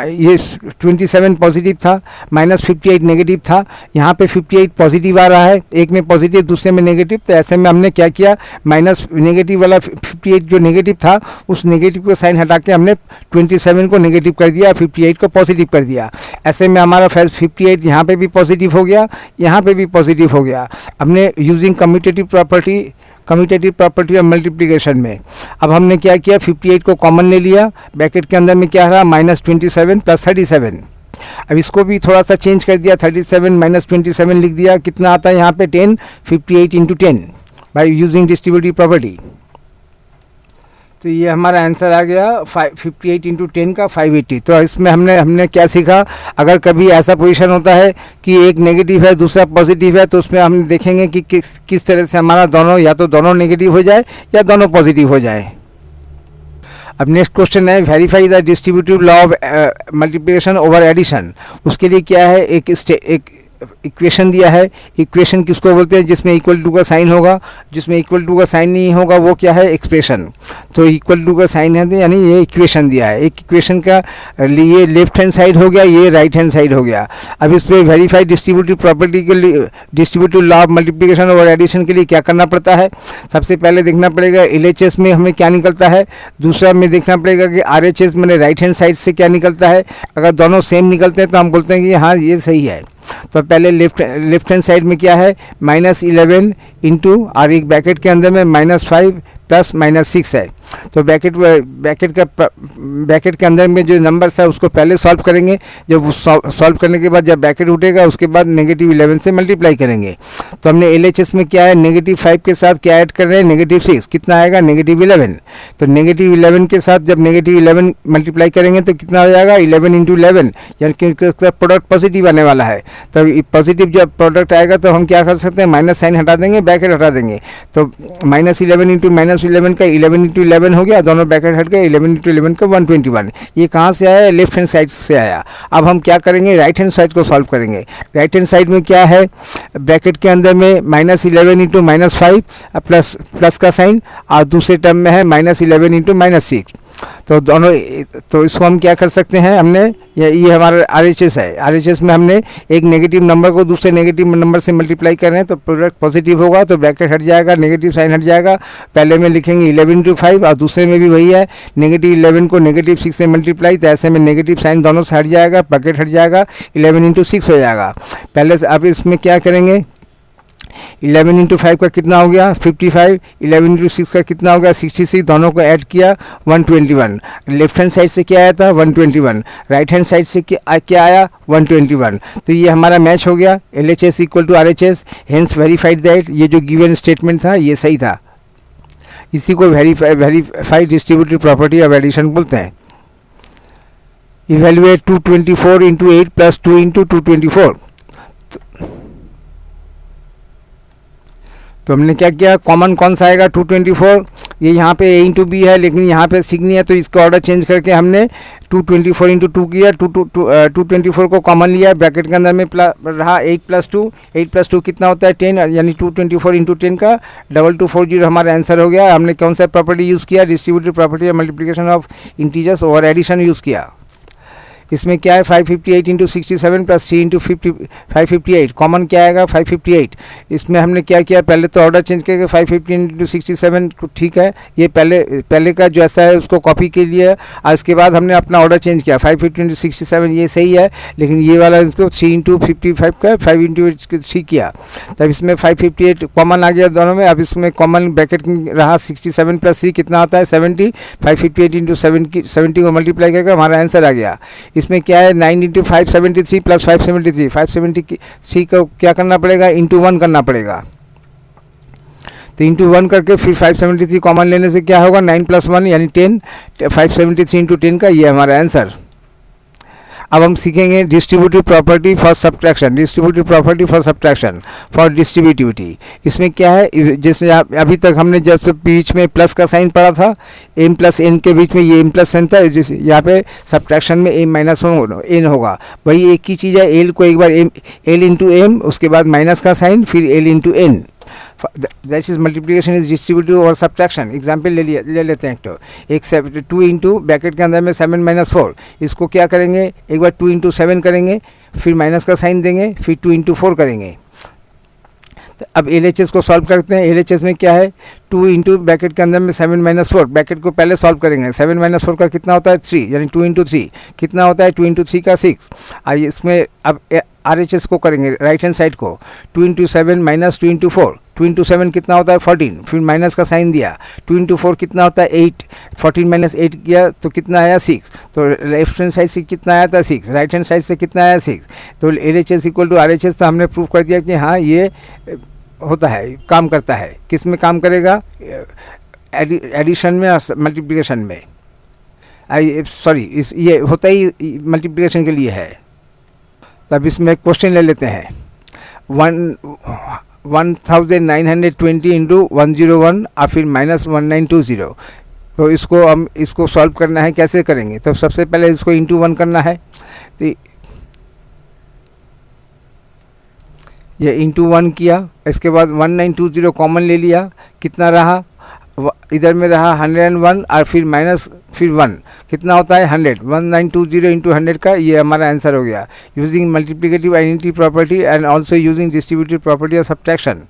ये 27 पॉजिटिव था, -58 नेगेटिव था, यहाँ पे 58 पॉजिटिव आ रहा है, एक में पॉजिटिव दूसरे में नेगेटिव, तो ऐसे में हमने क्या किया, माइनस नेगेटिव वाला 58 जो नेगेटिव था उस नेगेटिव का साइन हटा के हमने 27 को नेगेटिव कर दिया, 58 को पॉजिटिव कर दिया। ऐसे में हमारा 58 यहाँ पे भी पॉजिटिव हो गया, यहाँ पे भी पॉजिटिव हो गया। हमने using commutative property of multiplication में अब हमने क्या किया, 58 को कॉमन ले लिया, ब्रैकेट के अंदर में क्या रहा, -27 + 37। अब इसको भी थोड़ा सा चेंज कर दिया, 37 - 27 लिख दिया, कितना आता है यहाँ पे 10, 58 × 10 बाय यूजिंग डिस्ट्रीब्यूटिव प्रॉपर्टी। तो ये हमारा आंसर आ गया 58 × 10 का 580। तो इसमें हमने क्या सीखा, अगर कभी ऐसा पोजीशन होता है कि एक नेगेटिव है दूसरा पॉजिटिव है, तो उसमें हम देखेंगे कि किस तरह से हमारा दोनों, या तो दोनों नेगेटिव हो जाए या दोनों पॉजिटिव हो जाए। अब नेक्स्ट क्वेश्चन है, verify the distributive law of multiplication over addition. उसके लिए क्या है, एक इक्वेशन दिया है। इक्वेशन किसको बोलते हैं, जिसमें इक्वल टू का साइन होगा, जिसमें इक्वल टू का साइन नहीं होगा वो क्या है, एक्सप्रेशन। तो इक्वल टू का साइन है, तो यानी ये इक्वेशन दिया है। एक इक्वेशन का लिए लेफ्ट हैंड साइड हो गया, ये राइट हैंड साइड हो गया। अब इस पर वेरीफाई डिस्ट्रीब्यूटिव प्रॉपर्टी के लिए, डिस्ट्रीब्यूटिव लॉ ऑफ मल्टीप्लिकेशन और एडिशन के लिए क्या करना पड़ता है, सबसे पहले देखना पड़ेगा LHS में हमें क्या निकलता है, दूसरा में देखना पड़ेगा कि RHS मैंने राइट हैंड साइड से क्या निकलता है। अगर दोनों सेम निकलते हैं तो हम बोलते हैं कि हाँ ये सही है। तो पहले लेफ्ट हैंड साइड में क्या है, -11 इंटू, और एक ब्रैकेट के अंदर में -5 + -6 है। तो ब्रैकेट के अंदर में जो नंबर्स है उसको पहले सॉल्व करेंगे। जब सॉल्व करने के बाद जब ब्रैकेट उठेगा उसके बाद -11 से मल्टीप्लाई करेंगे। तो हमने LHS में क्या है, -5 के साथ क्या ऐड कर रहे हैं, -6, कितना आएगा, -11। तो -11 के साथ जब -11 मल्टीप्लाई करेंगे तो कितना हो जाएगा, 11 × 11, यानी कि उसका प्रोडक्ट पॉजिटिव आने वाला है। तब पॉजिटिव जब प्रोडक्ट आएगा तो हम क्या कर सकते हैं, माइनस साइन हटा देंगे, ब्रैकेट हटा देंगे। तो -11 × -11 का 11 × 11 हो गया, दोनों ब्रैकेट हट गए, 11 × 11 का 121। ये कहाँ से आया, लेफ्ट हैंड साइड से आया। अब हम क्या करेंगे, राइट हैंड साइड को सॉल्व करेंगे। राइट हैंड साइड में क्या है, ब्रैकेट के अंदर में -11 × -5 प्लस का साइन, और दूसरे टर्म में है -11 × -6। तो दोनों, तो इसको हम क्या कर सकते हैं, हमने ये हमारा RHS है। RHS में हमने एक नेगेटिव नंबर को दूसरे नेगेटिव नंबर से मल्टीप्लाई कर रहे हैं तो प्रोडक्ट पॉजिटिव होगा, तो ब्रैकेट हट जाएगा, नेगेटिव साइन हट जाएगा। पहले में लिखेंगे 11 × 5 और दूसरे में भी वही है, -11 को -6 से मल्टीप्लाई, तो ऐसे में नेगेटिव साइन दोनों से हट जाएगा, ब्रैकेट हट जाएगा, 11 × 6 हो जाएगा। पहले से अब इसमें क्या करेंगे, 11 × 5 का कितना हो गया, 55, 11 × 6 का कितना हो गया, 66, दोनों को ऐड किया, 121। लेफ्ट हैंड साइड से क्या आया था, 121, राइट हैंड साइड से क्या आया, 121। तो ये हमारा मैच हो गया, LHS = RHS, hence verified that ये जो गिवन स्टेटमेंट था ये सही था। इसी को verified distributive property of addition बोलते हैं। इवेल्युएट 224 × 8 + 2 × 224। तो हमने क्या किया, कॉमन कौन सा आएगा, 224। ये यहाँ पे A × B है, लेकिन यहाँ पे सिग्नी है, तो इसका ऑर्डर चेंज करके हमने 224 × 2 किया। 224 को कॉमन लिया, ब्रैकेट के अंदर में रहा 8 + 2। 8 + 2 कितना होता है, 10, यानी 224 × 10 का 2240 हमारा आंसर हो गया। हमने कौन सा प्रॉपर्टी यूज़ किया, distributive property of multiplication of integers over addition use किया। इसमें क्या है, 558 × 67 + 3 × 558, कॉमन क्या आएगा, 558। इसमें हमने क्या किया, पहले तो ऑर्डर चेंज करके 515 × 67, ठीक है, ये पहले का जो ऐसा है उसको कॉपी के लिए, और इसके बाद हमने अपना ऑर्डर चेंज किया, 515 × 67 ये सही है, लेकिन ये वाला इसको 3 × 55 का 5 × 3 किया। तब इसमें 558 कॉमन आ गया दोनों में। अब इसमें कॉमन ब्रैकेट रहा 67 + 3 कितना आता है, 70। 558 × 70 को मल्टीप्लाई करके हमारा आंसर आ गया। इसमें क्या है, 9 × 573 + 573, 573 को क्या करना पड़ेगा, × 1 करना पड़ेगा। तो × 1 करके फिर 573 कॉमन लेने से क्या होगा, 9 + 1 यानी 10, 573 × 10 का ये हमारा आंसर। अब हम सीखेंगे distributive property for subtraction, distributive property for subtraction for distributivity. इसमें क्या है, जैसे अभी तक हमने जब बीच में प्लस का साइन पड़ा था, m + n के बीच में ये m + n था, जिस यहाँ पे सब्ट्रैक्शन में m - n होगा। वही एक ही चीज़ है, l को एक बार l × m, उसके बाद माइनस का साइन, फिर l × n। That is multiplication is distributive और सब्ट्रैक्शन। एग्जाम्पल ले लेते हैं। तो एक 2 इंटू ब्रैकेट के अंदर में 7 माइनस 4, इसको क्या करेंगे, एक बार 2 इंटू 7 करेंगे, फिर माइनस का साइन देंगे, फिर 2 इंटू 4 करेंगे। तो अब LHS को सॉल्व करते हैं। LHS में क्या है, 2 इंटू ब्रैकेट के अंदर में 7 माइनस 4, ब्रैकेट को पहले सॉल्व करेंगे। 7 माइनस 4 का कितना होता है 3, यानी 2 इंटू 3 कितना होता है 2 इंटू 3 का 6। आइए इसमें अब RHS को करेंगे, राइट हैंड साइड को। 2 इंटू 7 माइनस 2 इंटू 4, 2 इंटू 7 कितना होता है 14, फिर माइनस का साइन दिया। 2 इंटू 4 कितना होता है 8, 14 माइनस 8 किया तो कितना आया 6। तो लेफ्ट हैंड साइड से कितना आया था 6, राइट हैंड साइड से कितना आया 6। तो LHS इक्वल टू RHS, तो हमने प्रूव कर दिया कि हाँ ये होता है, काम करता है। किस में काम करेगा, एडिशन में और मल्टीप्लिकेशन में। सॉरी, इस ये होता ही मल्टीप्लिकेशन के लिए है। तब इसमें क्वेश्चन ले लेते हैं। 1920 इंटू 101 और फिर माइनस 1920। तो इसको हम इसको सॉल्व करना है, कैसे करेंगे, तो सबसे पहले इसको इंटू 1 करना है। तो ये इंटू 1 किया, इसके बाद 1920 कॉमन ले लिया, कितना रहा, इधर में रहा 101 और फिर माइनस फिर 1, कितना होता है 100। 1920 इंटू 100 का ये हमारा आंसर हो गया। Using multiplicative identity property and also using distributive property of subtraction,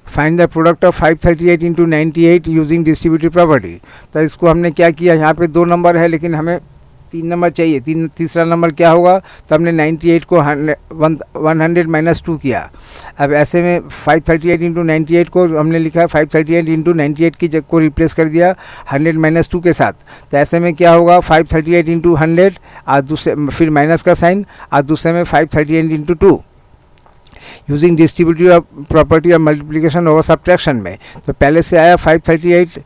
find the product of 538 into 98 using distributive property. तो इसको हमने क्या किया, यहाँ पे 2 नंबर है लेकिन हमें 3 नंबर चाहिए, तीसरा नंबर क्या होगा, तो हमने 98 को 100 माइनस 2 किया। अब ऐसे में 538 इंटू 98 को हमने लिखा है 538 इंटू 98 की जगह को रिप्लेस कर दिया 100 माइनस 2 के साथ। तो ऐसे में क्या होगा 538 इंटू 100 और दूसरे फिर माइनस का साइन, और दूसरे में 538 into 2 using distributive property of multiplication over subtraction में। तो पहले से आया 538,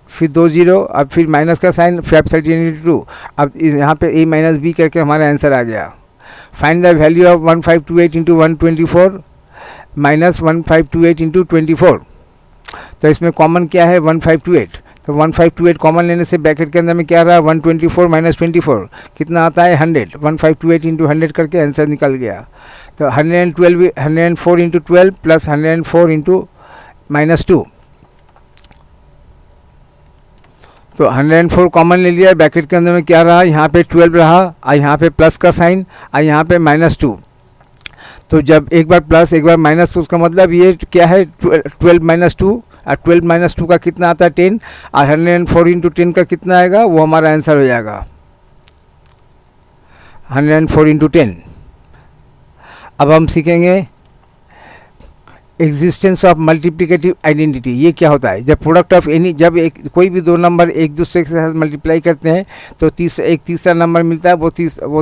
फिर 2 0, अब फिर माइनस का साइन 538 अब यहाँ पे a माइनस b करके हमारा आंसर आ गया। Find the value of 1528 into 124 minus 1528 into 24। तो इसमें कॉमन क्या है 1528, तो 1528 कॉमन लेने से ब्रैकेट के अंदर में क्या रहा 124 माइनस 24 कितना आता है 100। 1528 इंटू 100 करके आंसर निकल गया। तो 104 इंटू 12 प्लस 104 इंटू माइनस 2, तो 104 कॉमन ले लिया, ब्रैकेट के अंदर में क्या रहा, यहाँ पे 12 रहा और यहाँ पे प्लस का साइन और यहाँ पे माइनस 2। तो जब एक बार प्लस एक बार माइनस, तो उसका मतलब ये क्या है 12 माइनस 2, और 12 माइनस 2 का कितना आता है 10, और 104 इंटू 10 का कितना आएगा, वो हमारा आंसर हो जाएगा 104 इंटू 10। अब हम सीखेंगे एग्जिस्टेंस ऑफ मल्टीप्लिकेटिव आइडेंटिटी। ये क्या होता है, जब प्रोडक्ट ऑफ एनी, जब कोई भी 2 नंबर एक दूसरे के साथ मल्टीप्लाई करते हैं तो एक तीसरा नंबर मिलता है, वो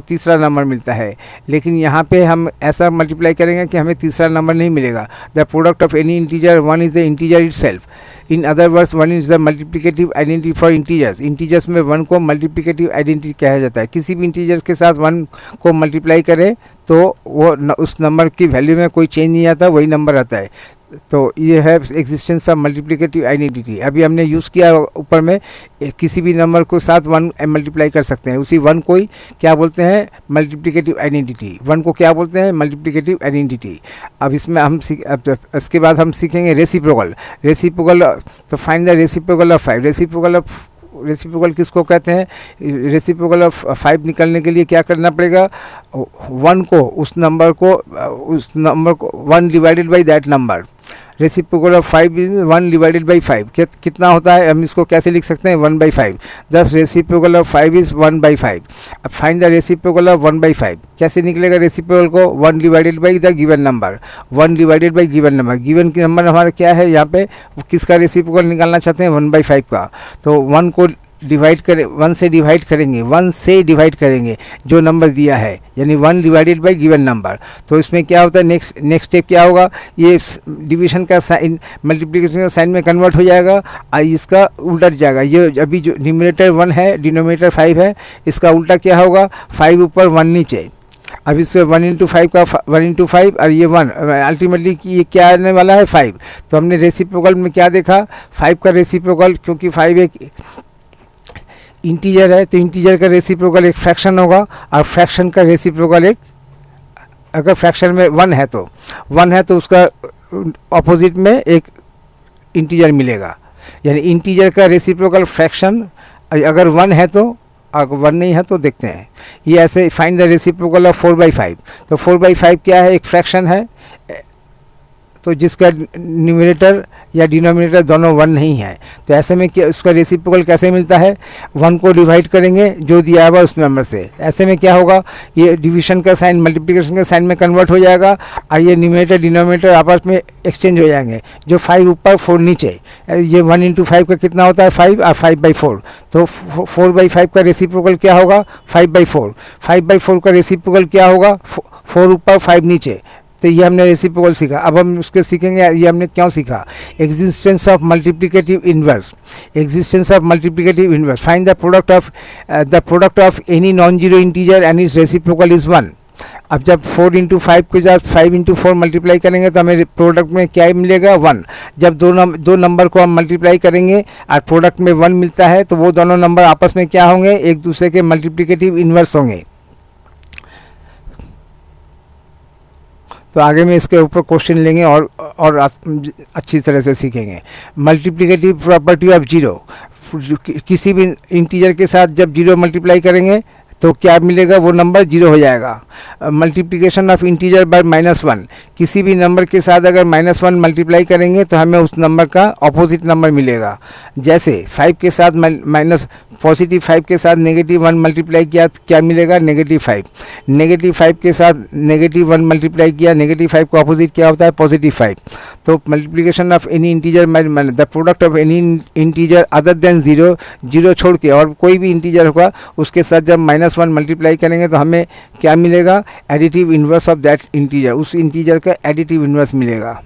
तीसरा नंबर मिलता है। लेकिन यहाँ पे हम ऐसा मल्टीप्लाई करेंगे कि हमें तीसरा नंबर नहीं मिलेगा। The product of any integer 1 is the integer itself. In other words 1 is the multiplicative identity for integers. Integers में 1 को मल्टीप्लिकेटिव आइडेंटिटी कहा जाता है। किसी भी इंटीजर्स के साथ 1 को मल्टीप्लाई करें तो वो उस नंबर की वैल्यू में कोई चेंज नहीं आता, वही नंबर आता है। तो ये है एग्जिस्टेंस ऑफ मल्टीप्लिकेटिव आइडेंटिटी। अभी हमने यूज़ किया ऊपर में, किसी भी नंबर को साथ 1 मल्टीप्लाई कर सकते हैं, उसी 1 को ही क्या बोलते हैं मल्टीप्लिकेटिव आइडेंटिटी। 1 को क्या बोलते हैं मल्टीप्लिकेटिव आइडेंटिटी। अब इसमें हम इसके बाद हम सीखेंगे रेसिप्रोकल। तो find the reciprocal of 5। Reciprocal किसको कहते हैं, रेसिप्रोकल ऑफ 5 निकलने के लिए क्या करना पड़ेगा, 1 को उस नंबर को 1 divided by that number. Reciprocal of 5 is 1 divided by 5। कितना होता है, हम इसको कैसे लिख सकते हैं 1/5। दस रेसिप्रोकल ऑफ 5 इज 1/5। अब फाइंड द रेसिप्रोकल ऑफ 1/5। कैसे निकलेगा रेसिप्रोकल को, 1 divided by the given number. 1 divided by given number, given की नंबर हमारा क्या है, यहाँ पे किसका रेसिप्रोकल निकालना चाहते हैं 1/5 का। तो 1 को डिवाइड करें, 1 से डिवाइड करेंगे जो नंबर दिया है, यानी 1 डिवाइडेड बाई गिवन नंबर। तो इसमें क्या होता है, नेक्स्ट स्टेप क्या होगा, ये डिवीजन का साइन मल्टीप्लिकेशन का साइन में कन्वर्ट हो जाएगा और इसका उल्टा जाएगा। ये अभी जो न्यूमरेटर 1 है, डिनोमिनेटर 5 है, इसका उल्टा क्या होगा 5 ऊपर 1 नीचे। अब इससे 1 इंटू 5 का 1 इंटू 5 और ये 1 अल्टीमेटली ये क्या आने वाला है 5। तो हमने रेसिप्रोकल में क्या देखा, 5 का रेसिप्रोकल, क्योंकि 5 एक इंटीजर है तो इंटीजर का रेसिप्रोकल एक फ्रैक्शन होगा, और फ्रैक्शन का रेसिप्रोकल एक, अगर फ्रैक्शन में 1 है तो उसका ऑपोजिट में एक इंटीजर मिलेगा। यानी इंटीजर का रेसिप्रोकल फ्रैक्शन अगर 1 है तो, अगर 1 नहीं है तो देखते हैं ये ऐसे, फाइंड द रेसिप्रोकल ऑफ 4/5। तो 4/5 क्या है, एक फ्रैक्शन है तो जिसका न्यूमरेटर या डिनोमिनेटर दोनों 1 नहीं है। तो ऐसे में क्या उसका रेसिप्रोकल कैसे मिलता है, 1 को डिवाइड करेंगे जो दिया हुआ उस नंबर से। ऐसे में क्या होगा, ये डिवीजन का साइन मल्टीप्लिकेशन का साइन में कन्वर्ट हो जाएगा और ये न्यूमरेटर डिनोमिनेटर आपस में एक्सचेंज हो जाएंगे। जो 5 ऊपर 4 नीचे, ये 1 × 5 का कितना होता है 5 और 5/4। तो 4/5 का रेसिप्रोकल क्या होगा 5/4। 5/4 का रेसिप्रोकल क्या होगा 4 ऊपर 5 नीचे। तो ये हमने रेसिप्रोकल सीखा। अब हम उसके सीखेंगे ये हमने क्यों सीखा, existence of multiplicative inverse. Existence of multiplicative inverse, find the product of any non zero integer and it's reciprocal is 1। अब जब 4 × 5 के साथ 5 × 4 मल्टीप्लाई करेंगे तो हमें प्रोडक्ट में क्या मिलेगा 1। जब दो नंबर को हम मल्टीप्लाई करेंगे और प्रोडक्ट में 1 मिलता है तो वो दोनों नंबर आपस में क्या होंगे, एक दूसरे के मल्टीप्लिकेटिव इन्वर्स होंगे। तो आगे में इसके ऊपर क्वेश्चन लेंगे और अच्छी तरह से सीखेंगे। मल्टीप्लिकेटिव प्रॉपर्टी ऑफ जीरो, किसी भी इंटीजर के साथ जब जीरो मल्टीप्लाई करेंगे तो क्या मिलेगा, वो नंबर जीरो हो जाएगा। मल्टीप्लिकेशन ऑफ इंटीजर बाय -1, किसी भी नंबर के साथ अगर -1 मल्टीप्लाई करेंगे तो हमें उस नंबर का ऑपोजिट नंबर मिलेगा। जैसे 5 के साथ पॉजिटिव 5 के साथ -1 मल्टीप्लाई किया तो क्या मिलेगा -5। -5 के साथ -1 मल्टीप्लाई किया, -5 का ऑपोजिट क्या होता है +5। तो multiplication of any integer, the product of any integer other than zero, zero छोड़ के और कोई भी इंटीजर होगा उसके साथ जब -1 मल्टीप्लाई करेंगे तो हमें क्या मिलेगा, additive inverse of that integer, उस इंटीजर का एडिटिव इन्वर्स मिलेगा।